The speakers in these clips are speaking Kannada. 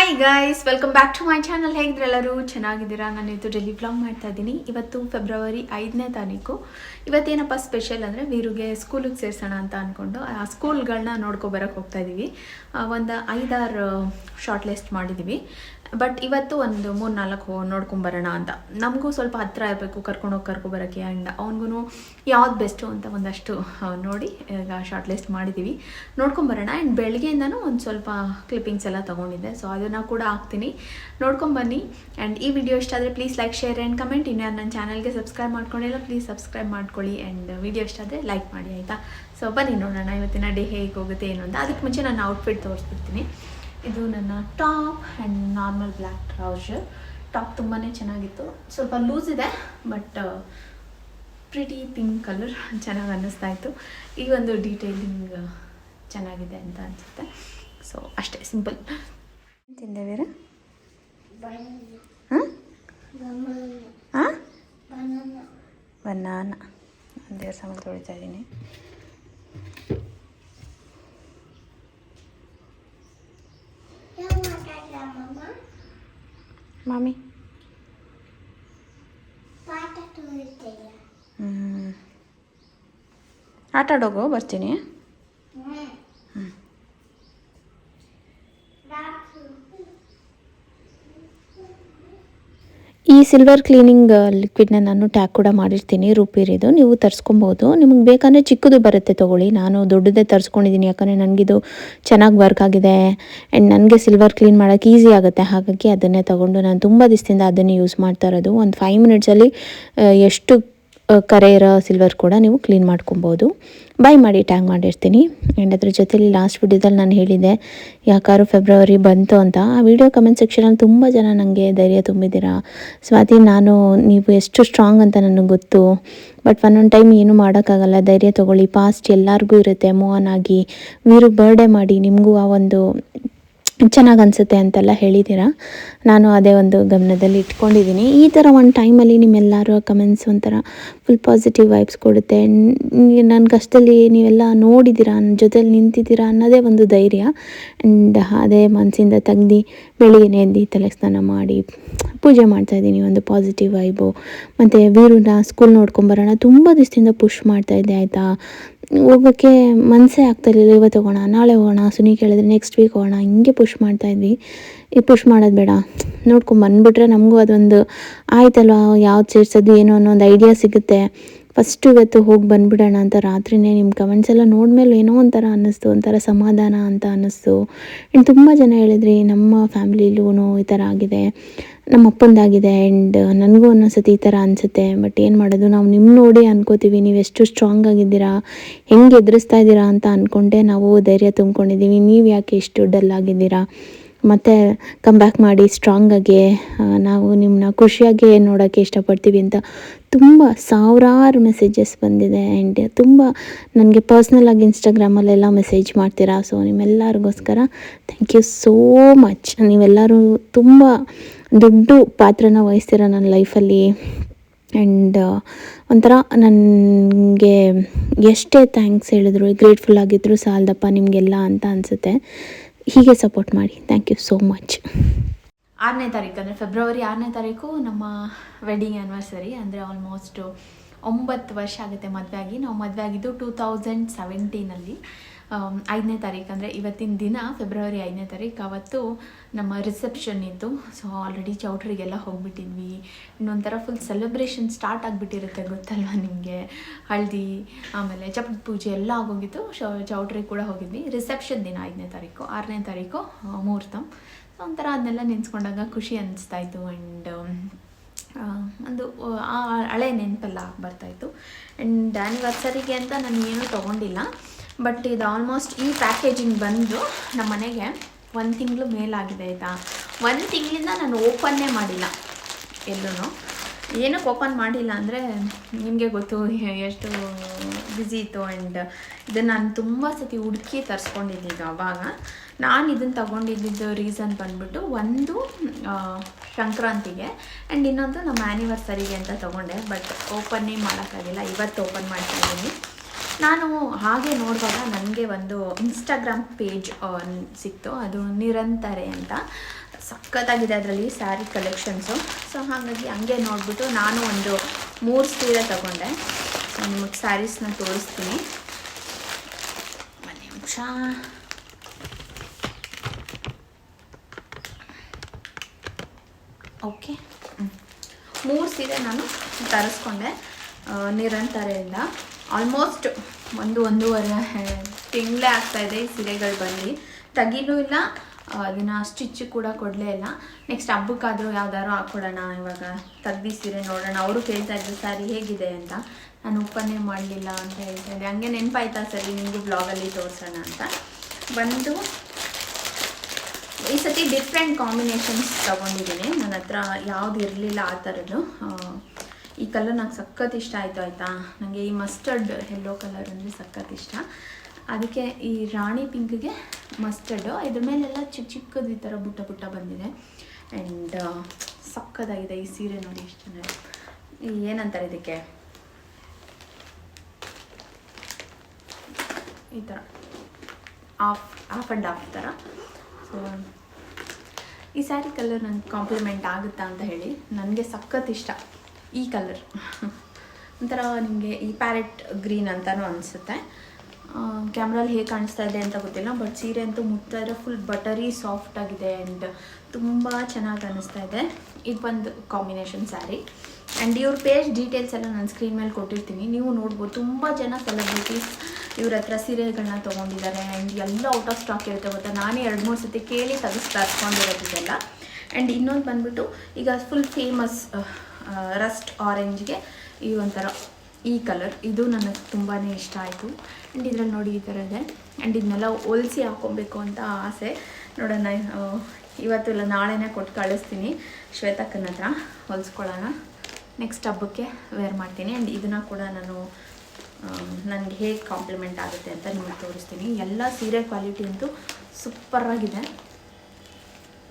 Hi guys, welcome back to my channel. ಹೇಗಿದ್ರೆಲ್ಲರೂ ಚೆನ್ನಾಗಿದ್ದೀರಾ? ನಾನು ಇವತ್ತು ಡೈಲಿ ವ್ಲಾಗ್ ಮಾಡ್ತಾ ಇದ್ದೀನಿ. ಇವತ್ತು ಫೆಬ್ರವರಿ 5ನೇ ತಾರೀಕು. ಇವತ್ತೇನಪ್ಪ ಸ್ಪೆಷಲ್ ಅಂದರೆ ವೀರುಗೆ ಸ್ಕೂಲಿಗೆ ಸೇರಿಸೋಣ ಅಂತ ಅಂದ್ಕೊಂಡು ಆ ಸ್ಕೂಲ್ಗಳನ್ನ ನೋಡ್ಕೊಬರೋಕ್ಕೆ ಹೋಗ್ತಾ ಇದ್ದೀವಿ. ಒಂದು 5-6 ಶಾರ್ಟ್ ಲಿಸ್ಟ್ ಮಾಡಿದ್ದೀವಿ. ಬಟ್ ಇವತ್ತು ಒಂದು 3-4 ನೋಡ್ಕೊಂಬರೋಣ ಅಂತ. ನಮಗೂ ಸ್ವಲ್ಪ ಹತ್ತಿರ ಇರಬೇಕು ಕರ್ಕೊಬರೋಕ್ಕೆ. ಆ್ಯಂಡ್ ಅವ್ನಿಗೂ ಯಾವ್ದು ಬೆಸ್ಟು ಅಂತ ಒಂದಷ್ಟು ನೋಡಿ ಈಗ ಶಾರ್ಟ್ ಲಿಸ್ಟ್ ಮಾಡಿದ್ದೀವಿ, ನೋಡ್ಕೊಂಬರೋಣ. ಆ್ಯಂಡ್ ಬೆಳಗ್ಗೆಯಿಂದನೂ ಒಂದು ಸ್ವಲ್ಪ ಕ್ಲಿಪ್ಪಿಂಗ್ಸ್ ಎಲ್ಲ ತೊಗೊಂಡಿದ್ದೆ, ಸೊ ಅದನ್ನು ಕೂಡ ಹಾಕ್ತೀನಿ, ನೋಡ್ಕೊಂಬನ್ನಿ. ಆ್ಯಂಡ್ ಈ ವಿಡಿಯೋ ಇಷ್ಟ ಆದರೆ please like, share and comment. ಇನ್ನು ನನ್ನ ಚಾನಲ್ಗೆ ಸಬ್ಸ್ಕ್ರೈಬ್ ಮಾಡ್ಕೊಂಡಿಲ್ಲ ಪ್ಲೀಸ್ ಸಬ್ಸ್ಕ್ರೈಬ್ ಮಾಡ್ಕೊಳ್ಳಿ. ಆ್ಯಂಡ್ ವಿಡಿಯೋ ಇಷ್ಟ ಆದರೆ ಲೈಕ್ ಮಾಡಿ, ಆಯಿತಾ? ಸೊ ಬನ್ನಿ ನೋಡೋಣ ಇವತ್ತಿನ ಡೇ ಹೇಗೆ ಹೋಗುತ್ತೆ ಏನು ಅಂತ. ಅದಕ್ಕೆ ಮುಂಚೆ ನಾನು ಔಟ್ಫಿಟ್ ತೋರಿಸ್ಬಿಡ್ತೀನಿ. ಇದು ನನ್ನ top and normal black trouser. Top ತುಂಬಾ ಚೆನ್ನಾಗಿತ್ತು, ಸ್ವಲ್ಪ ಲೂಸ್ ಇದೆ ಬಟ್ ಪ್ರಿಟಿ ಪಿಂಕ್ ಕಲರ್ ಚೆನ್ನಾಗಿ ಅನ್ನಿಸ್ತಾ ಇತ್ತು. ಈ ಒಂದು ಡೀಟೇಲಿಂಗ್ ಚೆನ್ನಾಗಿದೆ ಅಂತ ಅನಿಸುತ್ತೆ. ಸೊ ಅಷ್ಟೇ, ಸಿಂಪಲ್. ತಿಂದೆ ಬೇರೆ? ಬನಾನ. ದೇವ್ರ ಸಾಮಾನು ತೊಳಿತಾ ಇದ್ದೀನಿ. ಮಾಮಿ ಆಟ ಆಡೋಗೋ, ಬರ್ತೀನಿ. ಈ ಸಿಲ್ವರ್ ಕ್ಲೀನಿಂಗ್ ಲಿಕ್ವಿಡ್ನ ನಾನು ಟ್ಯಾಗ್ ಕೂಡ ಮಾಡಿರ್ತೀನಿ, ರೂಪಿರಿದು. ನೀವು ತರಿಸ್ಕೊಬೋದು, ನಿಮಗೆ ಬೇಕಂದರೆ ಚಿಕ್ಕದು ಬರುತ್ತೆ ತೊಗೊಳ್ಳಿ. ನಾನು ದೊಡ್ಡದೇ ತರಿಸ್ಕೊಂಡಿದ್ದೀನಿ, ಯಾಕಂದರೆ ನನಗಿದು ಚೆನ್ನಾಗಿ ವರ್ಕ್ ಆಗಿದೆ ಆ್ಯಂಡ್ ನನಗೆ ಸಿಲ್ವರ್ ಕ್ಲೀನ್ ಮಾಡೋಕ್ಕೆ ಈಸಿ ಆಗುತ್ತೆ. ಹಾಗಾಗಿ ಅದನ್ನೇ ತೊಗೊಂಡು ನಾನು ತುಂಬ ದಿವಸದಿಂದ ಅದನ್ನೇ ಯೂಸ್ ಮಾಡ್ತಾ ಇರೋದು. ಒಂದು 5 ಮಿನಿಟ್ಸಲ್ಲಿ ಎಷ್ಟು ಕರೆ ಇರೋ ಸಿಲ್ವರ್ ಕೂಡ ನೀವು ಕ್ಲೀನ್ ಮಾಡ್ಕೊಬೋದು. ಬೈ ಮಾಡಿ ಟ್ಯಾಗ್ ಮಾಡಿರ್ತೀನಿ. ಆ್ಯಂಡ್ ಅದ್ರ ಜೊತೆಲಿ ಲಾಸ್ಟ್ ವಿಡಿಯೋದಲ್ಲಿ ನಾನು ಹೇಳಿದ್ದೆ ಯಾಕಾದ್ರೂ ಫೆಬ್ರವರಿ ಬಂತು ಅಂತ. ಆ ವಿಡಿಯೋ ಕಮೆಂಟ್ ಸೆಕ್ಷನಲ್ಲಿ ತುಂಬ ಜನ ನನಗೆ ಧೈರ್ಯ ತುಂಬಿದ್ದೀರಾ. ಸ್ವಾತಿ, ನೀವು ಎಷ್ಟು ಸ್ಟ್ರಾಂಗ್ ಅಂತ ನನಗೆ ಗೊತ್ತು, ಬಟ್ ಒಂದೊಂದು ಟೈಮ್ ಏನೂ ಮಾಡೋಕ್ಕಾಗಲ್ಲ, ಧೈರ್ಯ ತೊಗೊಳ್ಳಿ, ಪಾಸ್ಟ್ ಎಲ್ಲರಿಗೂ ಇರುತ್ತೆ, ಮೂವ್ ಆನ್ ಆಗಿ, ವೀರು ಬರ್ಡೇ ಮಾಡಿ, ನಿಮಗೂ ಆ ಒಂದು ಚೆನ್ನಾಗಿ ಅನಿಸುತ್ತೆ ಅಂತೆಲ್ಲ ಹೇಳಿದ್ದೀರಾ. ನಾನು ಅದೇ ಒಂದು ಗಮನದಲ್ಲಿ ಇಟ್ಕೊಂಡಿದ್ದೀನಿ. ಈ ಥರ ಒಂದು ಟೈಮಲ್ಲಿ ನಿಮ್ಮೆಲ್ಲರ ಕಮೆಂಟ್ಸ್ ಒಂಥರ ಫುಲ್ ಪಾಸಿಟಿವ್ ವೈಬ್ಸ್ ಕೊಡುತ್ತೆ. ನನ್ನ ಕಷ್ಟದಲ್ಲಿ ನೀವೆಲ್ಲ ನೋಡಿದ್ದೀರಾ, ನನ್ನ ಜೊತೆಲಿ ನಿಂತಿದ್ದೀರಾ ಅನ್ನೋದೇ ಒಂದು ಧೈರ್ಯ. ಆ್ಯಂಡ್ ಅದೇ ಮನಸ್ಸಿಂದ ತೆಗ್ದು ಬೆಳಿಗ್ಗೆ ಎದ್ದು ತಲೆಗೆ ಸ್ನಾನ ಮಾಡಿ ಪೂಜೆ ಮಾಡ್ತಾಯಿದ್ದೀನಿ, ಒಂದು ಪಾಸಿಟಿವ್ ವೈಬು. ಮತ್ತು ವೀರುನ ಸ್ಕೂಲ್ ನೋಡ್ಕೊಂಬರೋಣ ತುಂಬ ದಿವಸದಿಂದ ಪುಷ್ ಮಾಡ್ತಾಯಿದ್ದೆ, ಆಯಿತಾ? ಹೋಗೋಕ್ಕೆ ಮನಸ್ಸೇ ಆಗ್ತಾಯಿರಲಿಲ್ಲ. ಇವತ್ತು ಹೋಗೋಣ, ನಾಳೆ ಹೋಗೋಣ, ಸುನಿ ಕೇಳಿದ್ರೆ ನೆಕ್ಸ್ಟ್ ವೀಕ್ ಹೋಗೋಣ, ಹಿಂಗೆ ಪುಷ್ ಮಾಡ್ತಾಯಿದ್ವಿ. ಈ ಪುಷ್ ಮಾಡೋದು ಬೇಡ, ನೋಡ್ಕೊಂಬಂದುಬಿಟ್ರೆ ನಮಗೂ ಅದೊಂದು ಆಯ್ತಲ್ವ, ಯಾವ್ದು ಸೇರಿಸೋದು ಏನೋ ಅನ್ನೋ ಒಂದು ಐಡಿಯಾ ಸಿಗುತ್ತೆ. ಫಸ್ಟು ಇವತ್ತು ಹೋಗಿ ಬಂದುಬಿಡೋಣ ಅಂತ ರಾತ್ರಿಯೇ ನಿಮ್ಮ ಕಮೆಂಟ್ಸ್ ಎಲ್ಲ ನೋಡಿದ್ಮೇಲೆ ಏನೋ ಒಂಥರ ಅನ್ನಿಸ್ತು, ಒಂಥರ ಸಮಾಧಾನ ಅಂತ ಅನ್ನಿಸ್ತು. ಆ್ಯಂಡ್ ತುಂಬ ಜನ ಹೇಳಿದ್ರಿ ನಮ್ಮ ಫ್ಯಾಮಿಲಿಲೂ ಈ ಥರ ಆಗಿದೆ, ನಮ್ಮ ಅಪ್ಪಂದಾಗಿದೆ. ಆ್ಯಂಡ್ ನನಗೂ ಒಂದೊಂದ್ಸತಿ ಈ ಥರ ಅನಿಸುತ್ತೆ. ಬಟ್ ಏನು ಮಾಡೋದು, ನಾವು ನಿಮ್ಮ ನೋಡಿ ಅನ್ಕೋತೀವಿ, ನೀವು ಎಷ್ಟು ಸ್ಟ್ರಾಂಗ್ ಆಗಿದ್ದೀರಾ, ಹೆಂಗೆ ಎದುರಿಸ್ತಾ ಇದ್ದೀರಾ ಅಂತ ಅಂದ್ಕೊಂಡೆ ನಾವು ಧೈರ್ಯ ತುಂಬ್ಕೊಂಡಿದ್ದೀವಿ. ನೀವು ಯಾಕೆ ಇಷ್ಟು ಡಲ್ ಆಗಿದ್ದೀರಾ, ಮತ್ತು ಕಮ್ ಬ್ಯಾಕ್ ಮಾಡಿ ಸ್ಟ್ರಾಂಗಾಗಿ, ನಾವು ನಿಮ್ಮನ್ನ ಖುಷಿಯಾಗಿ ನೋಡೋಕ್ಕೆ ಇಷ್ಟಪಡ್ತೀವಿ ಅಂತ ತುಂಬ ಸಾವಿರಾರು ಮೆಸೇಜಸ್ ಬಂದಿದೆ. ಆ್ಯಂಡ್ ತುಂಬ ನನಗೆ ಪರ್ಸ್ನಲಾಗಿ ಇನ್ಸ್ಟಾಗ್ರಾಮಲ್ಲೆಲ್ಲ ಮೆಸೇಜ್ ಮಾಡ್ತೀರಾ. ಸೊ ನಿಮ್ಮೆಲ್ಲರಿಗೋಸ್ಕರ ಥ್ಯಾಂಕ್ ಯು ಸೋ ಮಚ್. ನೀವೆಲ್ಲರೂ ತುಂಬ ದೊಡ್ಡ ಪಾತ್ರನ ವಹಿಸ್ತೀರ ನನ್ನ ಲೈಫಲ್ಲಿ. ಆ್ಯಂಡ್ ಒಂಥರ ನನಗೆ ಎಷ್ಟೇ ಥ್ಯಾಂಕ್ಸ್ ಹೇಳಿದ್ರು, ಗ್ರೇಟ್ಫುಲ್ ಆಗಿದ್ರು ಸಾಲದಪ್ಪ ನಿಮಗೆಲ್ಲ ಅಂತ ಅನಿಸುತ್ತೆ. ಹೀಗೆ ಸಪೋರ್ಟ್ ಮಾಡಿ. Thank you so much. 6ನೇ ತಾರೀಕು ಅಂದರೆ ಫೆಬ್ರವರಿ 6ನೇ ತಾರೀಕು ನಮ್ಮ ವೆಡ್ಡಿಂಗ್ ಆ್ಯನಿವರ್ಸರಿ. ಅಂದರೆ ಆಲ್ಮೋಸ್ಟ್ 9 ವರ್ಷ ಆಗುತ್ತೆ ಮದುವೆ ಆಗಿ. ನಾವು ಮದುವೆ ಆಗಿದ್ದು 2017 5ನೇ ತಾರೀಕು ಅಂದರೆ ಇವತ್ತಿನ ದಿನ ಫೆಬ್ರವರಿ 5ನೇ ತಾರೀಕು. ಆವತ್ತು ನಮ್ಮ ರಿಸೆಪ್ಷನ್ ಇತ್ತು. ಸೊ ಆಲ್ರೆಡಿ ಚೌಟ್ರಿಗೆಲ್ಲ ಹೋಗ್ಬಿಟ್ಟಿದ್ವಿ. ಇನ್ನೊಂಥರ ಫುಲ್ ಸೆಲೆಬ್ರೇಷನ್ ಸ್ಟಾರ್ಟ್ ಆಗಿಬಿಟ್ಟಿರುತ್ತೆ, ಗೊತ್ತಲ್ವ ನಿಮಗೆ. ಹಳದಿ ಆಮೇಲೆ ಚಪ್ಪದ ಪೂಜೆ ಎಲ್ಲ ಆಗೋಗಿತ್ತು. ಚೌಟ್ರಿ ಕೂಡ ಹೋಗಿದ್ವಿ. ರಿಸೆಪ್ಷನ್ ದಿನ 5ನೇ ತಾರೀಕು, 6ನೇ ತಾರೀಕು ಮುಹೂರ್ತ. ಒಂಥರ ಅದನ್ನೆಲ್ಲ ನೆನೆಸ್ಕೊಂಡಾಗ ಖುಷಿ ಅನ್ನಿಸ್ತಾಯಿತ್ತು. ಆ್ಯಂಡ್ ಒಂದು ಹಳೆ ನೆನಪೆಲ್ಲ ಬರ್ತಾಯಿತ್ತು. ಆ್ಯಂಡ್ ಆ್ಯನಿವರ್ಸರಿಗೆ ಅಂತ ನಾನು ಏನೂ ತೊಗೊಂಡಿಲ್ಲ. ಬಟ್ ಇದು ಆಲ್ಮೋಸ್ಟ್ ಈ ಪ್ಯಾಕೇಜಿಂಗ್ ಬಂದು ನಮ್ಮ ಮನೆಗೆ 1 ತಿಂಗಳು ಮೇಲಾಗಿದೆ, ಆಯಿತಾ? 1 ತಿಂಗಳಿಂದ ನಾನು ಓಪನ್ನೇ ಮಾಡಿಲ್ಲ, ಎಲ್ಲೂ ಏನಕ್ಕೆ ಓಪನ್ ಮಾಡಿಲ್ಲ ಅಂದರೆ ನಿಮಗೆ ಗೊತ್ತು ಎಷ್ಟು ಬ್ಯುಸಿ ಇತ್ತು. ಆ್ಯಂಡ್ ಇದನ್ನು ನಾನು ತುಂಬ ಸತಿ ಹುಡುಕಿ ತರಿಸ್ಕೊಂಡಿದ್ದೀನಿ. ಆವಾಗ ನಾನು ಇದನ್ನು ತೊಗೊಂಡಿದ್ದು ರೀಸನ್ ಬಂದ್ಬಿಟ್ಟು ಒಂದು ಸಂಕ್ರಾಂತಿಗೆ ಆ್ಯಂಡ್ ಇನ್ನೊಂದು ನಮ್ಮ ಆ್ಯನಿವರ್ಸರಿಗೆ ಅಂತ ತೊಗೊಂಡೆ. ಬಟ್ ಓಪನ್ನೇ ಮಾಡೋಕ್ಕಾಗಿಲ್ಲ. ಇವತ್ತು ಓಪನ್ ಮಾಡ್ತಾಯಿದ್ದೀನಿ. ನಾನು ಹಾಗೆ ನೋಡುವಾಗ ನನಗೆ ಒಂದು ಇನ್ಸ್ಟಾಗ್ರಾಮ್ ಪೇಜ್ ಸಿಕ್ತು, ಅದು ನಿರಂತರೆ ಅಂತ. ಸಖತ್ತಾಗಿದೆ ಅದರಲ್ಲಿ ಸ್ಯಾರಿ ಕಲೆಕ್ಷನ್ಸು. ಸೊ ಹಾಗಾಗಿ ಹಂಗೆ ನೋಡಿಬಿಟ್ಟು ನಾನು ಒಂದು 3 ಸೀರೆ ತಗೊಂಡೆ. ಸೊ ನಿಮಗೆ ಸ್ಯಾರೀಸ್ನ ತೋರಿಸ್ತೀನಿ, ಒಂದು ನಿಮಿಷ. ಓಕೆ, 3 ಸೀರೆ ನಾನು ತರಿಸ್ಕೊಂಡೆ ನಿರಂತರೆಯಿಂದ. ಆಲ್ಮೋಸ್ಟ್ 1-1.5 ತಿಂಗಳೇ ಆಗ್ತಾಯಿದೆ ಈ ಸೀರೆಗಳು ಬಂದು. ತೆಗಿನೂ ಇಲ್ಲ, ಅದನ್ನು ಸ್ಟಿಚ್ ಕೂಡ ಕೊಡಲೇ ಇಲ್ಲ. ನೆಕ್ಸ್ಟ್ ಹಬ್ಬಕ್ಕಾದರೂ ಯಾವ್ದಾದ್ರು ಹಾಕ್ಕೊಡೋಣ, ಇವಾಗ ತೆಗ್ದು ಸೀರೆ ನೋಡೋಣ. ಅವರು ಕೇಳ್ತಾಯಿದ್ರು ಸ್ಯಾರಿ ಹೇಗಿದೆ ಅಂತ. ನಾನು ಓಪನ್ನೇ ಮಾಡಲಿಲ್ಲ ಅಂತ ಹೇಳ್ತಾಯಿದ್ದೆ. ಹಂಗೆ ನೆನಪಾಯ್ತಾ ಸರಿ ನಿಮಗೂ ಬ್ಲಾಗಲ್ಲಿ ತೋರಿಸೋಣ ಅಂತ ಬಂದು ಈ ಸತಿ ಡಿಫ್ರೆಂಟ್ ಕಾಂಬಿನೇಷನ್ಸ್ ತೊಗೊಂಡಿದ್ದೀನಿ. ನನ್ನ ಹತ್ರ ಯಾವುದು ಇರಲಿಲ್ಲ ಆ ಥರದ್ದು. ಈ ಕಲರ್ ನಂಗೆ ಸಖತ್ ಇಷ್ಟ ಆಯಿತು ಆಯಿತಾ. ನನಗೆ ಈ ಮಸ್ಟರ್ಡ್ ಯೆಲ್ಲೋ ಕಲರ್ ಅಂದರೆ ಸಖತ್ ಇಷ್ಟ. ಅದಕ್ಕೆ ಈ ರಾಣಿ ಪಿಂಕ್ಗೆ ಮಸ್ಟರ್ಡು, ಇದ್ರ ಮೇಲೆಲ್ಲ ಚಿಕ್ಕ ಚಿಕ್ಕದು ಈ ಥರ ಬುಟ್ಟ ಬುಟ್ಟ ಬಂದಿದೆ. ಆ್ಯಂಡ್ ಸಖತ್ತಾಗಿದೆ ಈ ಸೀರೆ. ನೋಡಿ ಎಷ್ಟು ಚೆನ್ನಾಗಿದೆ. ಏನಂತಾರೆ ಇದಕ್ಕೆ, ಈ ಥರ ಆಫ್ ಆ್ಯಂಡ್ ಆಫ್ ಥರ. ಸೊ ಈ ಸ್ಯಾರಿ ಕಲರ್ ನನಗೆ ಕಾಂಪ್ಲಿಮೆಂಟ್ ಆಗುತ್ತಾ ಅಂತ ಹೇಳಿ, ನನಗೆ ಸಖತ್ ಇಷ್ಟ ಈ ಕಲರ್. ಒಂಥರ ನಿಮಗೆ ಈ ಪ್ಯಾರೆಟ್ ಗ್ರೀನ್ ಅಂತಲೂ ಅನಿಸುತ್ತೆ. ಕ್ಯಾಮ್ರಲ್ಲಿ ಹೇಗೆ ಕಾಣಿಸ್ತಾ ಇದೆ ಅಂತ ಗೊತ್ತಿಲ್ಲ, ಬಟ್ ಸೀರೆ ಅಂತೂ ಮುಟ್ತಾ ಇದ್ರೆ ಫುಲ್ ಬಟರಿ ಸಾಫ್ಟ್ ಆಗಿದೆ ಆ್ಯಂಡ್ ತುಂಬ ಚೆನ್ನಾಗಿ ಅನ್ನಿಸ್ತಾ ಇದೆ. ಇದು ಒಂದು ಕಾಂಬಿನೇಷನ್ ಸ್ಯಾರಿ. ಆ್ಯಂಡ್ ಇವ್ರ ಪೇಜ್ ಡೀಟೇಲ್ಸ್ ಎಲ್ಲ ನಾನು ಸ್ಕ್ರೀನ್ ಮೇಲೆ ಕೊಟ್ಟಿರ್ತೀನಿ, ನೀವು ನೋಡ್ಬೋದು. ತುಂಬ ಜನ ಸೆಲೆಬ್ರಿಟೀಸ್ ಇವ್ರ ಹತ್ರ ಸೀರೆಗಳನ್ನ ತೊಗೊಂಡಿದ್ದಾರೆ. ಆ್ಯಂಡ್ ಎಲ್ಲ ಔಟ್ ಆಫ್ ಸ್ಟಾಕ್ ಇರುತ್ತೆ ಗೊತ್ತಾ. ನಾನೇ 2-3 ಸತಿ ಕೇಳಿ ತರಿಸ್ಕೊಂಡಿರೋದಿದೆಲ್ಲ. ಆ್ಯಂಡ್ ಇನ್ನೊಂದು ಬಂದುಬಿಟ್ಟು ಈಗ ಫುಲ್ ಫೇಮಸ್ ರಸ್ಟ್ ಆರೆಂಜ್ಗೆ ಈ ಒಂಥರ ಈ ಕಲರ್, ಇದು ನನಗೆ ತುಂಬಾ ಇಷ್ಟ ಆಯಿತು. ಆ್ಯಂಡ್ ಇದರಲ್ಲಿ ನೋಡಿ ಈ ಥರ ಇದೆ. ಆ್ಯಂಡ್ ಇದನ್ನೆಲ್ಲ ಹೊಲಿಸಿ ಹಾಕ್ಕೊಬೇಕು ಅಂತ ಆಸೆ. ನೋಡೋಣ, ಇವತ್ತು ಇಲ್ಲ ನಾಳೆನೇ ಕೊಟ್ಟು ಕಳಿಸ್ತೀನಿ ಶ್ವೇತಕ್ಕನ ಹತ್ರ, ಹೊಲಿಸ್ಕೊಳ್ಳೋಣ. ನೆಕ್ಸ್ಟ್ ಹಬ್ಬಕ್ಕೆ ವೇರ್ ಮಾಡ್ತೀನಿ. ಆ್ಯಂಡ್ ಇದನ್ನು ಕೂಡ ನಾನು ನನಗೆ ಹೇಗೆ ಕಾಂಪ್ಲಿಮೆಂಟ್ ಆಗುತ್ತೆ ಅಂತ ನಿಮಗೆ ತೋರಿಸ್ತೀನಿ. ಎಲ್ಲ ಸೀರೆ ಕ್ವಾಲಿಟಿ ಅಂತೂ ಸೂಪರಾಗಿದೆ.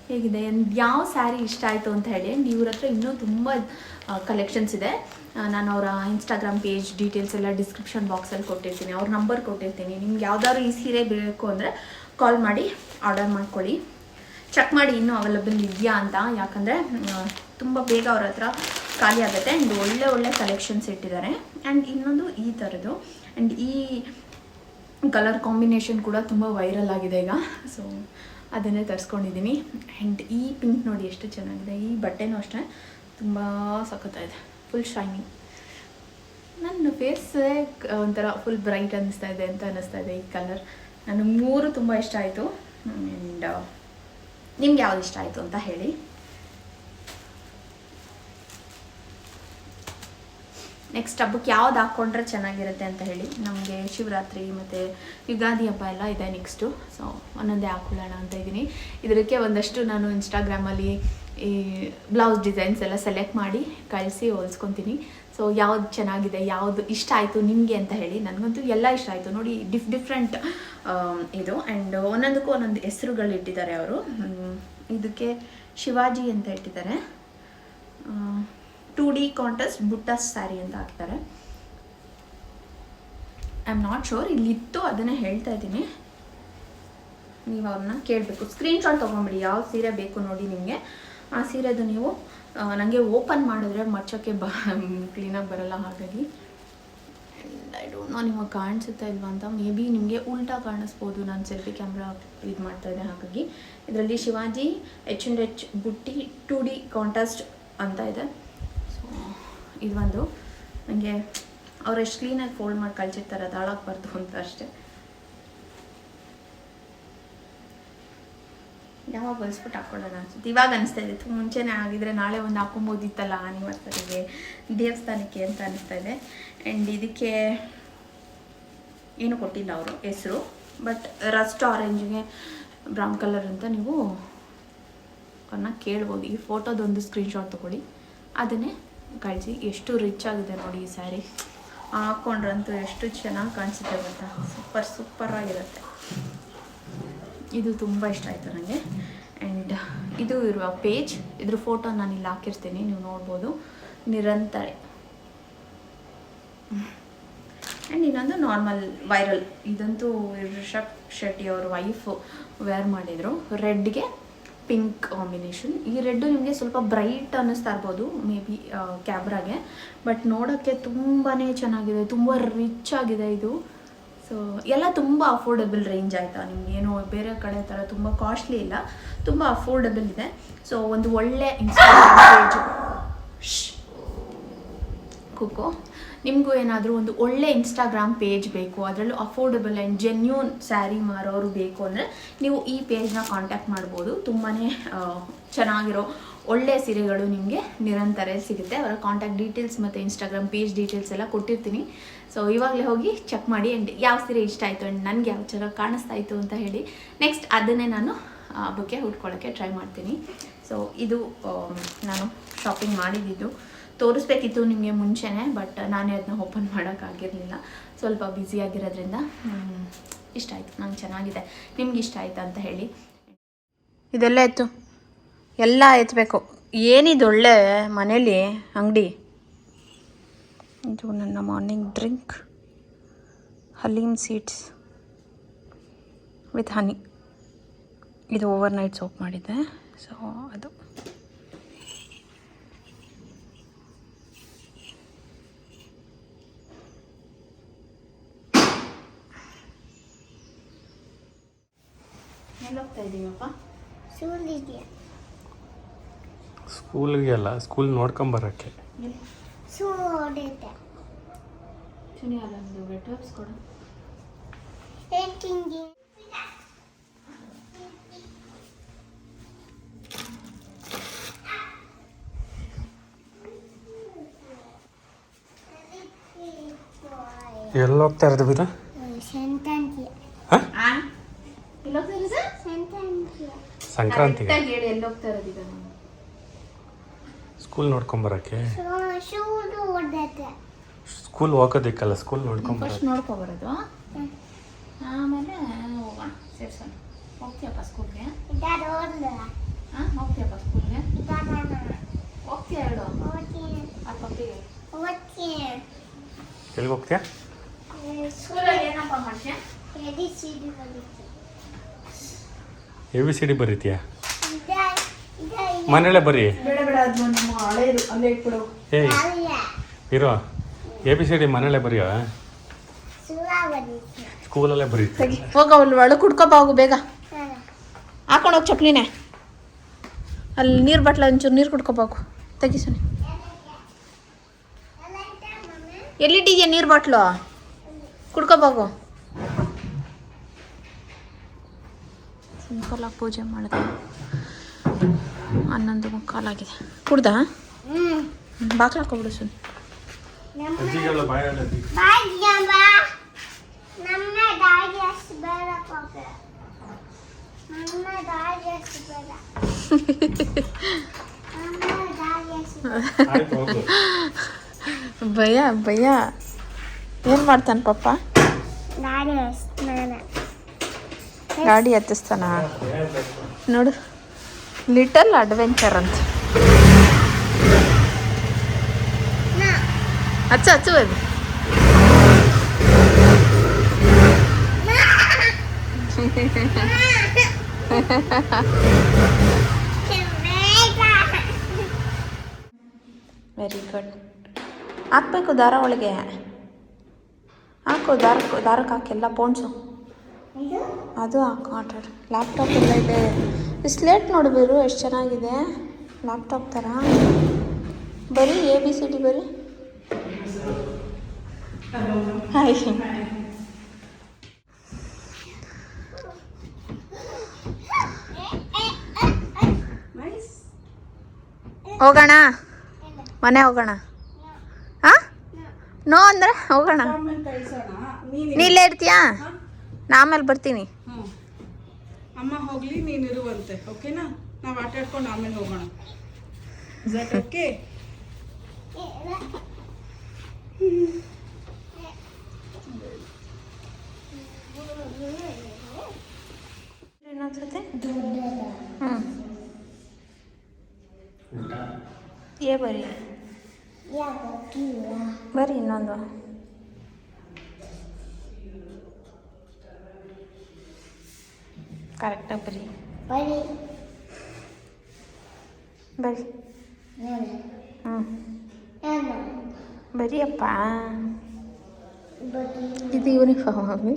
ಹೇಗಿದೆ, ಯಾವ ಸ್ಯಾರಿ ಇಷ್ಟ ಆಯಿತು ಅಂತ ಹೇಳಿ. ಆ್ಯಂಡ್ ಇವ್ರ ಹತ್ರ ಇನ್ನೂ ತುಂಬ ಕಲೆಕ್ಷನ್ಸ್ ಇದೆ. ನಾನು ಅವರ ಇನ್ಸ್ಟಾಗ್ರಾಮ್ ಪೇಜ್ ಡೀಟೇಲ್ಸ್ ಎಲ್ಲ ಡಿಸ್ಕ್ರಿಪ್ಷನ್ ಬಾಕ್ಸಲ್ಲಿ ಕೊಟ್ಟಿರ್ತೀನಿ, ಅವ್ರ ನಂಬರ್ ಕೊಟ್ಟಿರ್ತೀನಿ. ನಿಮ್ಗೆ ಯಾವ್ದಾದ್ರು ಈ ಸೀರೆ ಬೇಕು ಅಂದರೆ ಕಾಲ್ ಮಾಡಿ ಆರ್ಡರ್ ಮಾಡ್ಕೊಳ್ಳಿ. ಚೆಕ್ ಮಾಡಿ ಇನ್ನೂ ಅವೈಲಬಲ್ ಇದೆಯಾ ಅಂತ, ಯಾಕಂದರೆ ತುಂಬ ಬೇಗ ಅವ್ರ ಹತ್ರ ಖಾಲಿ ಆಗುತ್ತೆ. ಆ್ಯಂಡ್ ಒಳ್ಳೆ ಕಲೆಕ್ಷನ್ಸ್ ಇಟ್ಟಿದ್ದಾರೆ. ಆ್ಯಂಡ್ ಇನ್ನೊಂದು ಈ ಥರದ್ದು, ಆ್ಯಂಡ್ ಈ ಕಲರ್ ಕಾಂಬಿನೇಷನ್ ಕೂಡ ತುಂಬ ವೈರಲ್ ಆಗಿದೆ ಈಗ. ಸೊ ಅದನ್ನೇ ತರಿಸ್ಕೊಂಡಿದ್ದೀನಿ. ಆ್ಯಂಡ್ ಈ ಪಿಂಕ್ ನೋಡಿ ಎಷ್ಟು ಚೆನ್ನಾಗಿದೆ. ಈ ಬಟ್ಟೆನೂ ಅಷ್ಟೇ ತುಂಬ ಸಖತ್ತಾಗಿದೆ, ಫುಲ್ ಶೈನಿಂಗ್. ನನ್ನ ಫೇಸೇ ಒಂಥರ ಫುಲ್ ಬ್ರೈಟ್ ಅನ್ನಿಸ್ತಾ ಇದೆ ಅಂತ ಅನ್ನಿಸ್ತಾ ಇದೆ ಈ ಕಲರ್. ನನಗೆ 3 ತುಂಬ ಇಷ್ಟ ಆಯಿತು. ಆ್ಯಂಡ್ ನಿಮ್ಗೆ ಯಾವ್ದು ಇಷ್ಟ ಆಯಿತು ಅಂತ ಹೇಳಿ. ನೆಕ್ಸ್ಟ್ ಹಬ್ಬಕ್ಕೆ ಯಾವ್ದು ಹಾಕ್ಕೊಂಡ್ರೆ ಚೆನ್ನಾಗಿರುತ್ತೆ ಅಂತ ಹೇಳಿ. ನಮಗೆ ಶಿವರಾತ್ರಿ ಮತ್ತು ಯುಗಾದಿ ಹಬ್ಬ ಎಲ್ಲ ಇದೆ ನೆಕ್ಸ್ಟು. ಸೊ ಒಂದೊಂದೇ ಹಾಕ್ಕೊಳ್ಳೋಣ ಅಂತ ಇದ್ದೀನಿ. ಇದಕ್ಕೆ ಒಂದಷ್ಟು ನಾನು ಇನ್ಸ್ಟಾಗ್ರಾಮಲ್ಲಿ ಈ ಬ್ಲೌಸ್ ಡಿಸೈನ್ಸ್ ಎಲ್ಲ ಸೆಲೆಕ್ಟ್ ಮಾಡಿ ಕಳಿಸಿ ಹೊಲ್ಸ್ಕೊತೀನಿ. ಸೊ ಯಾವ್ದು ಚೆನ್ನಾಗಿದೆ, ಯಾವುದು ಇಷ್ಟ ಆಯಿತು ನಿಮಗೆ ಅಂತ ಹೇಳಿ. ನನಗಂತೂ ಎಲ್ಲ ಇಷ್ಟ ಆಯಿತು ನೋಡಿ. ಡಿಫ್ರೆಂಟ್ ಇದು. ಆ್ಯಂಡ್ ಒಂದೊಂದಕ್ಕೂ ಒಂದೊಂದು ಹೆಸರುಗಳು ಇಟ್ಟಿದ್ದಾರೆ ಅವರು. ಇದಕ್ಕೆ ಶಿವಾಜಿ ಅಂತ ಇಟ್ಟಿದ್ದಾರೆ. 2D ಕಾಂಟ್ರಾಸ್ಟ್ ಬುಟ್ಟಾಸ್ ಸ್ಯಾರಿ ಅಂತ ಹಾಕ್ತಾರೆ. ಐ ಆಮ್ ನಾಟ್ ಶೋರ್, ಇಲ್ಲಿತ್ತು ಅದನ್ನೇ ಹೇಳ್ತಾ ಇದ್ದೀನಿ. ನೀವು ಅವ್ರನ್ನ ಕೇಳಬೇಕು. ಸ್ಕ್ರೀನ್ಶಾಟ್ ತೊಗೊಂಬಿಡಿ ಯಾವ ಸೀರೆ ಬೇಕು ನೋಡಿ ನಿಮಗೆ. ಆ ಸೀರೆದು ನೀವು ನನಗೆ ಓಪನ್ ಮಾಡಿದ್ರೆ ಮಚ್ಚೋಕ್ಕೆ ಕ್ಲೀನಾಗಿ ಬರಲ್ಲ. ಹಾಗಾಗಿ ಐ ಡೋಂಟ್ ನೋ ನಿಮಗೆ ಕಾಣಿಸುತ್ತಾ ಇಲ್ವಾ ಅಂತ. ಮೇ ಬಿ ನಿಮಗೆ ಉಲ್ಟಾ ಕಾಣಿಸ್ಬೋದು, ನಾನು ಸೆಲ್ಫಿ ಕ್ಯಾಮ್ರಾ ಇದು ಮಾಡ್ತಾಯಿದ್ದೆ. ಹಾಗಾಗಿ ಇದರಲ್ಲಿ ಶಿವಾಜಿ H&H ಬುಟ್ಟಿ 2D ಕಾಂಟ್ರಾಸ್ಟ್ ಅಂತ ಇದೆ. ಸೊ ಇದು ಒಂದು ನನಗೆ ಅವ್ರು ಎಷ್ಟು ಕ್ಲೀನಾಗಿ ಫೋಲ್ಡ್ ಮಾಡಿ ಕಳಿಸಿರ್ತಾರೆ, ಅದು ಹಾಳಾಗಬಾರ್ದು ಅಂತ ಅಷ್ಟೇ. ಯಾವಾಗ ಹೊಲಿಸ್ಬಿಟ್ಟು ಹಾಕ್ಕೊಳ್ಳೋಣ ಅನ್ಸುತ್ತೆ. ಇವಾಗ ಅನಿಸ್ತಾ ಇದೆ, ಮುಂಚೆನೇ ಆಗಿದ್ರೆ ನಾಳೆ ಒಂದು ಹಾಕೊಬೋದಿತ್ತಲ್ಲ ಆನಿವರ್ಸರಿಗೆ, ದೇವಸ್ಥಾನಕ್ಕೆ ಅಂತ ಅನಿಸ್ತಾ ಇದೆ. ಆ್ಯಂಡ್ ಇದಕ್ಕೆ ಏನು ಕೊಟ್ಟಿಲ್ಲ ಅವರು ಹೆಸರು, ಬಟ್ ರಸ್ಟ್ ಆರೆಂಜ್ಗೆ ಬ್ರೌನ್ ಕಲರ್ ಅಂತ ನೀವು ಅವ್ರನ್ನ ಕೇಳ್ಬೋದು. ಈ ಫೋಟೋದೊಂದು ಸ್ಕ್ರೀನ್ಶಾಟ್ ತೊಗೊಳ್ಳಿ, ಅದನ್ನೇ ಕಳಿಸಿ. ಎಷ್ಟು ರಿಚ್ ಆಗಿದೆ ನೋಡಿ ಈ ಸ್ಯಾರಿ. ಹಾಕ್ಕೊಂಡ್ರಂತೂ ಎಷ್ಟು ಚೆನ್ನಾಗಿ ಕಾಣಿಸುತ್ತೆ ಗೊತ್ತಾ. ಸೂಪರಾಗಿರುತ್ತೆ. ಇದು ತುಂಬ ಇಷ್ಟ ಆಯಿತು ನನಗೆ. ಆ್ಯಂಡ್ ಇದು ಇರುವ ಪೇಜ್, ಇದ್ರ ಫೋಟೋ ನಾನು ಇಲ್ಲಿ ಹಾಕಿರ್ತೀನಿ, ನೀವು ನೋಡ್ಬೋದು. ನಿರಂತರೆ ಆ್ಯಂಡ್ ಇನ್ನೊಂದು ನಾರ್ಮಲ್ ವೈರಲ್, ಇದಂತೂ ರಿಷಬ್ ಶೆಟ್ಟಿ ಅವ್ರ ವೈಫು ವೇರ್ ಮಾಡಿದರು. ರೆಡ್ಗೆ ಪಿಂಕ್ ಕಾಂಬಿನೇಷನ್. ಈ ರೆಡ್ಡು ನಿಮಗೆ ಸ್ವಲ್ಪ ಬ್ರೈಟ್ ಅನ್ನಿಸ್ತಾ ಇರ್ಬೋದು ಮೇ ಬಿ ಕ್ಯಾಮ್ರಾಗೆ, ಬಟ್ ನೋಡೋಕ್ಕೆ ತುಂಬಾ ಚೆನ್ನಾಗಿದೆ, ತುಂಬ ರಿಚ್ ಆಗಿದೆ ಇದು. ಸೊ ಎಲ್ಲ ತುಂಬ ಅಫೋರ್ಡೆಬಲ್ ರೇಂಜ್ ಆಯಿತಾ, ನಿಮಗೇನು ಬೇರೆ ಕಡೆ ಥರ ತುಂಬ ಕಾಸ್ಟ್ಲಿ ಇಲ್ಲ, ತುಂಬ ಅಫೋರ್ಡೆಬಲ್ ಇದೆ. ಸೊ ಒಂದು ಒಳ್ಳೆ ಇನ್ಸ್ಟಾಗ್ರಾಮ್ ಪೇಜು ಕುಕ್ಕೋ, ನಿಮಗೂ ಏನಾದರೂ ಒಂದು ಒಳ್ಳೆ ಇನ್ಸ್ಟಾಗ್ರಾಮ್ ಪೇಜ್ ಬೇಕು, ಅದರಲ್ಲೂ ಅಫೋರ್ಡೆಬಲ್ ಆ್ಯಂಡ್ ಜೆನ್ಯೂನ್ ಸ್ಯಾರಿ ಮಾರೋರು ಬೇಕು ಅಂದರೆ ನೀವು ಈ ಪೇಜ್ನ ಕಾಂಟ್ಯಾಕ್ಟ್ ಮಾಡ್ಬೋದು. ತುಂಬಾ ಚೆನ್ನಾಗಿರೋ ಒಳ್ಳೆ ಸೀರೆಗಳು ನಿಮಗೆ ನಿರಂತರ ಸಿಗುತ್ತೆ. ಅವರ ಕಾಂಟ್ಯಾಕ್ಟ್ ಡೀಟೇಲ್ಸ್ ಮತ್ತು ಇನ್ಸ್ಟಾಗ್ರಾಮ್ ಪೇಜ್ ಡೀಟೇಲ್ಸ್ ಎಲ್ಲ ಕೊಟ್ಟಿರ್ತೀನಿ. ಸೊ ಇವಾಗಲೇ ಹೋಗಿ ಚೆಕ್ ಮಾಡಿ ಆ್ಯಂಡ್ ಯಾವ ಸೀರೆ ಇಷ್ಟ ಆಯಿತು ಆ್ಯಂಡ್ ನನಗೆ ಯಾವ ಚೆನ್ನಾಗಿ ಕಾಣಿಸ್ತಾ ಇತ್ತು ಅಂತ ಹೇಳಿ ನೆಕ್ಸ್ಟ್ ಅದನ್ನೇ ನಾನು ಹಬ್ಬಕ್ಕೆ ಉಟ್ಕೊಳ್ಳೋಕ್ಕೆ ಟ್ರೈ ಮಾಡ್ತೀನಿ. ಸೊ ಇದು ನಾನು ಶಾಪಿಂಗ್ ಮಾಡಿದ್ದು, ತೋರಿಸ್ಬೇಕಿತ್ತು ನಿಮಗೆ ಮುಂಚೆನೇ, ಬಟ್ ನಾನೇ ಅದನ್ನ ಓಪನ್ ಮಾಡೋಕ್ಕಾಗಿರಲಿಲ್ಲ, ಸ್ವಲ್ಪ ಬ್ಯುಸಿಯಾಗಿರೋದ್ರಿಂದ. ಇಷ್ಟ ಆಯಿತು, ನಂಗೆ ಚೆನ್ನಾಗಿದೆ, ನಿಮ್ಗೆ ಇಷ್ಟ ಆಯಿತಾ ಅಂತ ಹೇಳಿ. ಇದೆಲ್ಲ ಎತ್ತು, ಎಲ್ಲ ಎತ್ತಬೇಕು. ಏನಿದು ಒಳ್ಳೆ ಮನೇಲಿ ಅಂಗಡಿ. ಇದು ನನ್ನ morning drink haleem seeds with honey. ಇದು ಓವರ್ನೈಟ್ ಸೋಪ್ ಮಾಡಿದ್ದೆ. ಸೊ ಅದು ಎಲ್ಲಿ ಹೋಗ್ತಾ ಇದ್ದೀವಪ್ಪ? ಸ್ಕೂಲಿಗೆ ಅಲ್ಲ, ಸ್ಕೂಲ್ ನೋಡ್ಕೊಂಬರಕ್ಕೆ. ಚುನಿ ಅಲ್ಲ ವೆಟ್ವೆಬ್ಸ್ ಕೊಡು. ಎಲ್ಲಿ ಹೋಗ್ತಾ ಇರೋದು ಬಿಡ? ಸಂಕ್ರಾಂತಿಗೆ ಎಲ್ಲಿ ಹೋಗ್ತಾ ಇರೋದೀಗ? ಸ್ಕೂಲ್ ನೋಡ್ಕೊಂಬರಕ್ಕೆ. ಸ್ಕೂಲ್ ಹೋಗೋದಿಕ್ಕಲ್ಲ, ಸ್ಕೂಲ್ ನೋಡ್ಕೊಂಬರಕ್ಕೆ. ಫಸ್ಟ್ ನೋಡ್ಕೊಬರೋದು, ಆಮೇಲೆ ಹೋಗೋಣ ಸೇರ್ಸೋಣ. ಹೋಗ್ತೀಯಪ್ಪ ಸ್ಕೂಲ್ಗೆ? ಹಾಂ ಹೋಗ್ತೀಯಪ್ಪ ಸ್ಕೂಲ್ಗೆ? ಹೋಗ್ತೀಯ ಹೇಳು ಆ ಪಪ್ಪಿಗೆ. ಎಲ್ಲಿಗೆ ಹೋಗ್ತೀಯಾ? ಸ್ಕೂಲಲ್ಲಿ ಏನಪ್ಪ ಮಾಡ್ತೀಯ? ABCD ಬರೀತೀಯಾ? ಮನೇಲೆ ಬರೀ. ಬೇಡ ಬೇಡ, ಅದು ನಮ್ಮ ಹಳೇದು ಅಲ್ಲೇ ಇಟ್ಬಿಡು. ಏಯ್ ಇರೋ, ABCD ಮನೇಲೆ ಬರೀಯೋ, ಸ್ಕೂಲಲ್ಲೇ ಬರೀತೀಯ? ಹೋಗ ಅಲ್ಲಿ ಒಳಗೆ ಕುಡ್ಕೊಬಾಗು ಬೇಗ, ಹಾಕೊಂಡೋಗಿ ಚಪ್ಲಿನೇ. ಅಲ್ಲಿ ನೀರು ಬಟ್ಲ ಒಂಚೂರು ನೀರು ಕುಡ್ಕೊಬಾಗು, ತೆಗಿಸೋನಿ. ಎಲ್ಲಿಟ್ಟಿದ್ಯಾ ನೀರು ಬಾಟ್ಲು? ಕುಡ್ಕೊಬಾಗು. ಸಿಂಪಲಾಗಿ ಪೂಜೆ ಮಾಡಿದೆ. 11:15 ಕುಡ್ದಾ? ಬಾಕ್ಲ ಹಾಕೊಬಿಡು ಸುನ್. ಭಯ ಭಯ ಏನು ಮಾಡ್ತಾನೆ ಪಪ್ಪ? ಗಾಡಿ ಹತ್ತಿಸ್ತಾನ ನೋಡು, ಲಿಟಲ್ ಅಡ್ವೆಂಚರ್ ಅಂತ. ಹಚ್ಚು ಹಚ್ಚು ಅದು. Very good. ಹಾಕ್ಬೇಕು ದಾರ ಒಳಗೆ ಹಾಕು, ದಾರಕ್ಕೆ ಹಾಕೆಲ್ಲ ಪೋಣ್ಸು. ಅದು ಹಾಕು, ಆಟಾಡು. ಲ್ಯಾಪ್ಟಾಪ್ ಎಲ್ಲ ಇದೆ. ಸ್ಲೇಟ್ ನೋಡ್ಬೇರು ಎಷ್ಟು ಚೆನ್ನಾಗಿದೆ, ಲ್ಯಾಪ್ಟಾಪ್ ಥರ. ಬರೀ ABCD ಬರೀ. ಹಾಯ್. ಹೋಗೋಣ ಮನೆ ಹೋಗೋಣ. ಹಾಂ ನೋ ಅಂದರೆ ಹೋಗೋಣ. ನೀಲ್ಲೇ ಇರ್ತೀಯಾ? ನಾ ಆಮೇಲೆ ಬರ್ತೀನಿ. ಅಮ್ಮ ಹೋಗ್ಲಿ, ನೀನು ಇರುವಂತೆ. ಓಕೆನಾ? ನಾವು ಆಟ ಆಡ್ಕೊಂಡು ಆಮೇಲೆ ಹೋಗೋಣ. ಓಕೆ? ಇನ್ನೊಂದ್ಸತಿ ಬರೀ ಬರೀ ಇನ್ನೊಂದು ಕರೆಕ್ಟಾಗಿ ಬರಿ ಬರೀ ಬರಿ ನಾನು ಹ್ಞೂ ನಾನು ಬರಿಯಪ್ಪ. ಬರೀ ಇದು ಯೂನಿಫಾರ್ಮ್ ಅಮ್ಮಿ.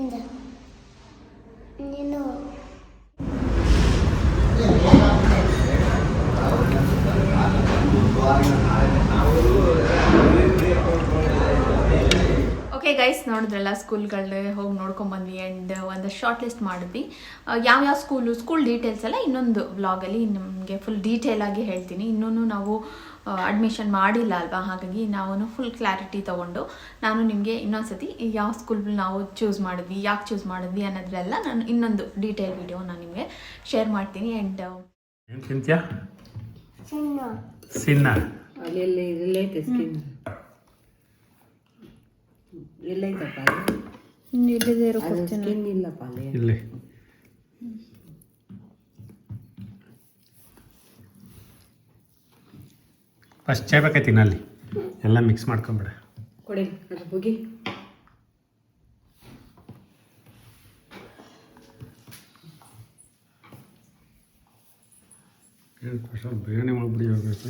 ಇಂದ ನೀನು ಓಕೆ ಗೈಸ್, ನೋಡಿದ್ರಲ್ಲ ಸ್ಕೂಲ್ಗಳನ್ನ ಹೋಗಿ ನೋಡ್ಕೊಂಬಂದ್ವಿ ಆ್ಯಂಡ್ ಒಂದು ಶಾರ್ಟ್ ಲಿಸ್ಟ್ ಮಾಡಿದ್ವಿ. ಯಾವ್ಯಾವ ಸ್ಕೂಲ್ ಡೀಟೇಲ್ಸ್ ಎಲ್ಲ ಇನ್ನೊಂದು ವ್ಲಾಗಲ್ಲಿ ನಿಮಗೆ ಫುಲ್ ಡೀಟೇಲಾಗಿ ಹೇಳ್ತೀನಿ. ಇನ್ನೂ ನಾವು ಅಡ್ಮಿಷನ್ ಮಾಡಿಲ್ಲ ಅಲ್ವಾ, ಹಾಗಾಗಿ ನಾವು ಫುಲ್ ಕ್ಲಾರಿಟಿ ತೊಗೊಂಡು ನಾನು ನಿಮಗೆ ಇನ್ನೊಂದು ಸತಿ ಯಾವ ಸ್ಕೂಲ್ ನಾವು ಚೂಸ್ ಮಾಡಿದ್ವಿ, ಯಾಕೆ ಚೂಸ್ ಮಾಡಿದ್ವಿ ಅನ್ನೋದ್ರೆಲ್ಲ ನಾನು ಇನ್ನೊಂದು ಡೀಟೇಲ್ ವಿಡಿಯೋ ನಾನು ನಿಮಗೆ ಶೇರ್ ಮಾಡ್ತೀನಿ. ಆ್ಯಂಡ್ ಏನು ತಿಂತ್ಯಾ? ಚಿನ್ನ ಸಿನ್ನ ಅಲ್ಲಿ ಎಲ್ಲೈತೆ ಸ್ಕಿನ್ ಎಲ್ಲೈತಪ್ಪ ಅದು ಸ್ಕಿನ್ ಇಲ್ಲಪ್ಪ ಅಲ್ಲಿ. ಇಲ್ಲಿ ಫಸ್ಟ್ ಚೈ ಬೇಕೈತಿನ ಅಲ್ಲಿ ಎಲ್ಲ ಮಿಕ್ಸ್ ಮಾಡ್ಕೊಂಬಿಡ. ಕೊಡಿ ಅದು ಹೋಗಿ ಸ್ವಲ್ಪ ಬಿರಿಯಾನಿ ಮಾಡ್ಬಿಡಿ ಹೋಗ್ಬೇಕು.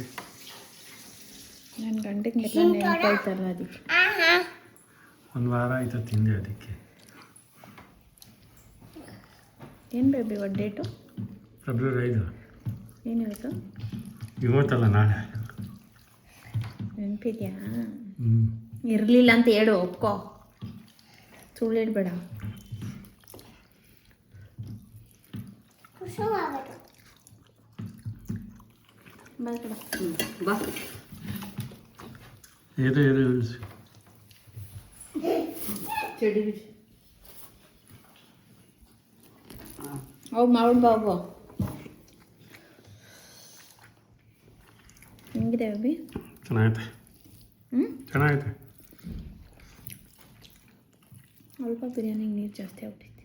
ನನ್ನ ಗಂಟೆಗೆ ನೆನಪಾಯ್ತಲ್ಲ ಅದಕ್ಕೆ. ಒಂದು ವಾರ ಆಯಿತು ತಿಂದೆ ಅದಕ್ಕೆ. ಏನು ಬೇಬಿ ಇವತ್ತು ಡೇಟು? ಫೆಬ್ರವರಿ 5. ಏನಿವತ್ತು? ಇವತ್ತಲ್ಲ ನಾಳೆ. ನೆನಪಿದ್ಯಾ? ಹ್ಞೂ ಇರಲಿಲ್ಲ ಅಂತ ಹೇಳು, ಒಪ್ಕೋ, ಸುಳ್ಳು ಹೇಳ್ಬೇಡ. ಕುಸುಮಾಗದು ಬರ್ಬೇಡ. ಬಾ ಏರು ಇಳಿಸಿ. ಚಡಿ ಬಿಸಿ ಹೋಗಿ ಮಾಡ್ಬಿಟ್ಟು ಬಾ ಹೋಗು. ಹೆಂಗಿದೆ ಬೇಬಿ? ಚೆನ್ನಾಗೈತೆ. ಚೆನ್ನಾಗೈತೆ. ಸ್ವಲ್ಪ ಬಿರಿಯಾನಿಗೆ ನೀರು ಜಾಸ್ತಿ ಆಗ್ಬಿಟ್ಟೈತಿ.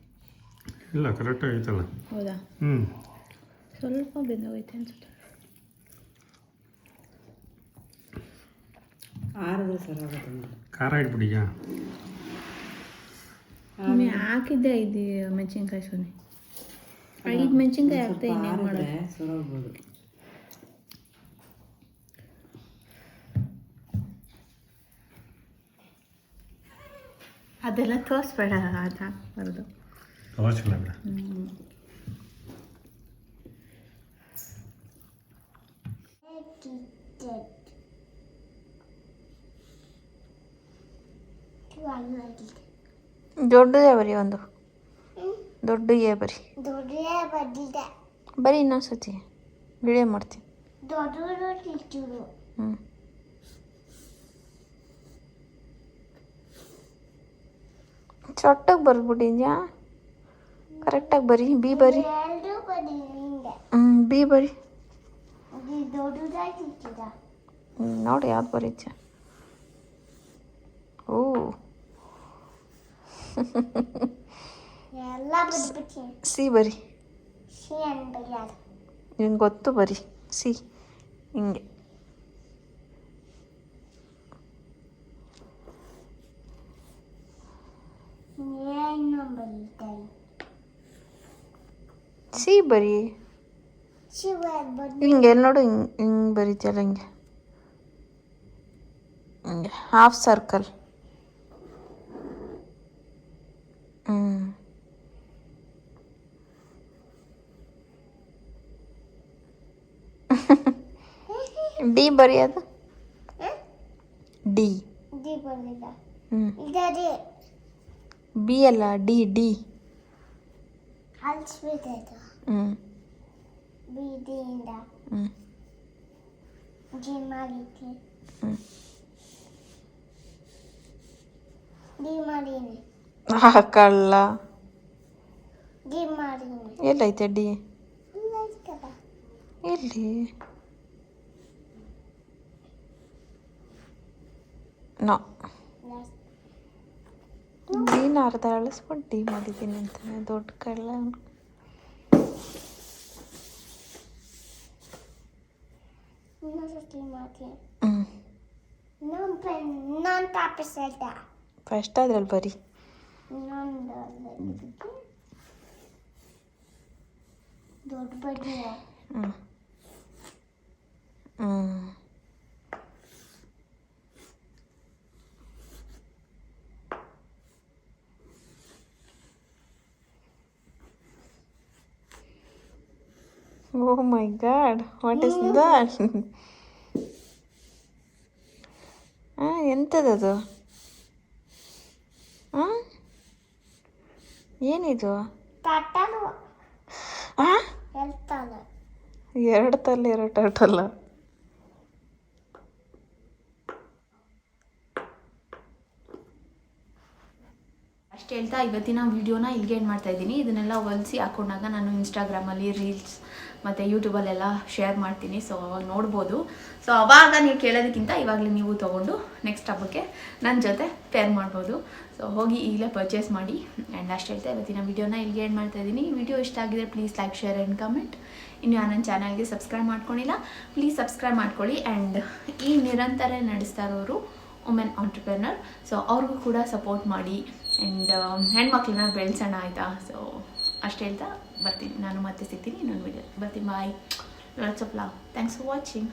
ಇಲ್ಲ ಕರೆಕ್ಟಾಗಿ ಐತಲ್ಲ. ಹೌದಾ? ಹ್ಞೂ ಸ್ವಲ್ಪ ಬೆಂದೋಗೈತೆ ಅನ್ಸುತ್ತೆ. ಆರಿದ್ರೆ ಸರಾಗುತ್ತೆ ನೋಡಿ. ಖಾರ ಇಟ್ಬಿಡಿಯಾ? ನೀನು ಹಾಕಿದ್ದೆ 5 ಮೆಣಸಿನ್ಕಾಯಿ ಸೊನ್ನೆ. 5 ಮೆಣಸಿನ್ಕಾಯಿ ಹಾಕ್ತೆ, ಇನ್ನೇನು ಮಾಡೋದು? ಸರೋಗ್ಬೋದು. ಅದೆಲ್ಲ ತೋರಿಸ್ಬೇಡ, ಅದು ಹಾಕ್ಬಾರ್ದು. ತೋರಿಸಿಲ್ಲ ಬಿಡ. ದೊಡ್ಡದೇ ಬರಿ, ಒಂದು ದೊಡ್ಡಗೆ ಬರಿ. ದೊಡ್ಡದೇ ಬಂದಿದೆ ಬರೀ ಇನ್ನೊಂದ್ಸತಿ ವಿಡಿಯೋ ಮಾಡ್ತೀನಿ. ದೊಡ್ಡ ಕಿಚ್ಚುರು ಹ್ಞೂ ಚೊಟ್ಟಾಗಿ ಬರ್ಬಿಟ್ಟಿದ್ಯಾ? ಕರೆಕ್ಟಾಗಿ ಬರಿ. ಬಿ ಬರಿ. ಎರಡು ಬಂದಿದೆ. ಬಿ ಬರಿ. ದೊಡ್ಡದಾಗಿ ಕಿಚ್ಚಿದ ನೋಡಿ ಯಾವ್ದು ಬರೀತ್ಯ. ಓ ಎಲ್ಲ ಬಂದ್ಬಿಟ್ಟು ಸಿ ಬರಿ. ಸಿ ಅನ್ಬಯ್ಯಾದ ನಿಂಗೆ ಗೊತ್ತು, ಬರಿ ಸಿ. ಹಿಂಗೆ ಏನು ಬರೀತಾರೆ ಸಿ ಬರಿ. ಶಿವ ಬಂದು ಹಿಂಗೆ ಎಲ್ಲಿ ನೋಡು, ಹಿಂಗೆ ಬರೀತಿಯಲ್ಲ, ಹಿಂಗೆ ಹಿಂಗೆ ಹಾಫ್ ಸರ್ಕಲ್. ಡಿ ಬರೆಯೋದು. ಡಿ. ಡಿ ಬಂದಿದ ಹ್ಞೂ ಇದೇ ಬಿ ಅಲ್ಲ, ಡಿ. ಡಿ. ಅಲ್ಸ್ಬಿಟ್ಟೈತು ಹ್ಞೂ ಬೀದಿಯಿಂದ ಹ್ಞೂ ಜಿ ಮಾಡಿದ್ದೆ ಹ್ಞೂ ಡಿ ಮಾಡೀನಿ ಕಳ್ಳ. ಡಿ ಮಾಡೀನಿ ಎಲ್ಲೈತೆ ಡಿ? ಇಲ್ಲ ಇರ್ತದ ಎಲ್ಲಿ? ನೋ, ಡಿನ ಅರ್ಧ ಅಳಿಸ್ಬಿಟ್ಟು ಡಿ ಮಾಡಿದ್ದೀನಿ ಅಂತಾನೆ. ದೊಡ್ಡ ಕಳ್ಳ. ಇನ್ನೊಂದ್ಸತಿ ಮಾಡ್ತೀನಿ ಹ್ಞೂ non papi salta ಫಸ್ಟ್ ಅದ್ರಲ್ಲಿ ಬರೀ ಇನ್ನೊಂದು ದೊಡ್ಡ ಬಡ್ಡಿ ಹ್ಞೂ ಹ್ಞೂ Oh my god, what is that? ಎಂಥದದು? ಏನಿದು? ಟಟಲು ಆ ಹೇಳ್ತಾನೆ. 2 ತಲೆ 2 ಟರ್ಟಲ್ಲ. ಅಷ್ಟು ಹೇಳ್ತಾ ಇವತ್ತಿನ ವಿಡಿಯೋನ ಇಲ್ಲಿಗೆ ಏನು ಮಾಡ್ತಾಯಿದ್ದೀನಿ. ಇದನ್ನೆಲ್ಲ ಹೊಲಿಸಿ ಹಾಕೊಂಡಾಗ ನಾನು ಇನ್ಸ್ಟಾಗ್ರಾಮಲ್ಲಿ ರೀಲ್ಸ್ ಮತ್ತು ಯೂಟ್ಯೂಬಲ್ಲೆಲ್ಲ ಶೇರ್ ಮಾಡ್ತೀನಿ. ಸೊ ಅವಾಗ ನೋಡ್ಬೋದು. ಸೊ ಅವಾಗ ನೀವು ಕೇಳೋದಕ್ಕಿಂತ ಇವಾಗಲೇ ನೀವು ತೊಗೊಂಡು ನೆಕ್ಸ್ಟ್ ಹಬ್ಬಕ್ಕೆ ನನ್ನ ಜೊತೆ ಪೇರ್ ಮಾಡ್ಬೋದು. ಸೊ ಹೋಗಿ ಈಗಲೇ ಪರ್ಚೇಸ್ ಮಾಡಿ. ಆ್ಯಂಡ್ ಅಷ್ಟು ಹೇಳ್ತಾ ಇವತ್ತಿನ ವಿಡಿಯೋನ ಇಲ್ಲಿಗೆ ಏನು ಮಾಡ್ತಾಯಿದ್ದೀನಿ. ವಿಡಿಯೋ ಇಷ್ಟ ಆಗಿದ್ರೆ please like, share and comment. ಇನ್ನು ನನ್ನ ಚಾನಲ್ಗೆ ಸಬ್ಸ್ಕ್ರೈಬ್ ಮಾಡ್ಕೊಂಡಿಲ್ಲ ಪ್ಲೀಸ್ ಸಬ್ಸ್ಕ್ರೈಬ್ ಮಾಡ್ಕೊಳ್ಳಿ. ಆ್ಯಂಡ್ ಈ ನಿರಂತರ ನಡೆಸ್ತಾ ಇರೋರು ವುಮೆನ್ ಆಂಟ್ರಪ್ರೆನರ್. ಸೊ ಅವ್ರಿಗೂ ಕೂಡ ಸಪೋರ್ಟ್ ಮಾಡಿ. ಆ್ಯಂಡ್ ಹೆಣ್ಮಕ್ಳನ್ನ ಬೆಳೆಸೋಣ ಆಯಿತಾ. ಸೊ ಅಷ್ಟು ಹೇಳ್ತಾ ಬರ್ತೀನಿ. ನಾನು ಮತ್ತೆ ಸಿಗ್ತೀನಿ ಇನ್ನೊಂದು ವಿಡಿಯೋ. ಬರ್ತೀನಿ. Bye. Lots of love. Thanks for watching.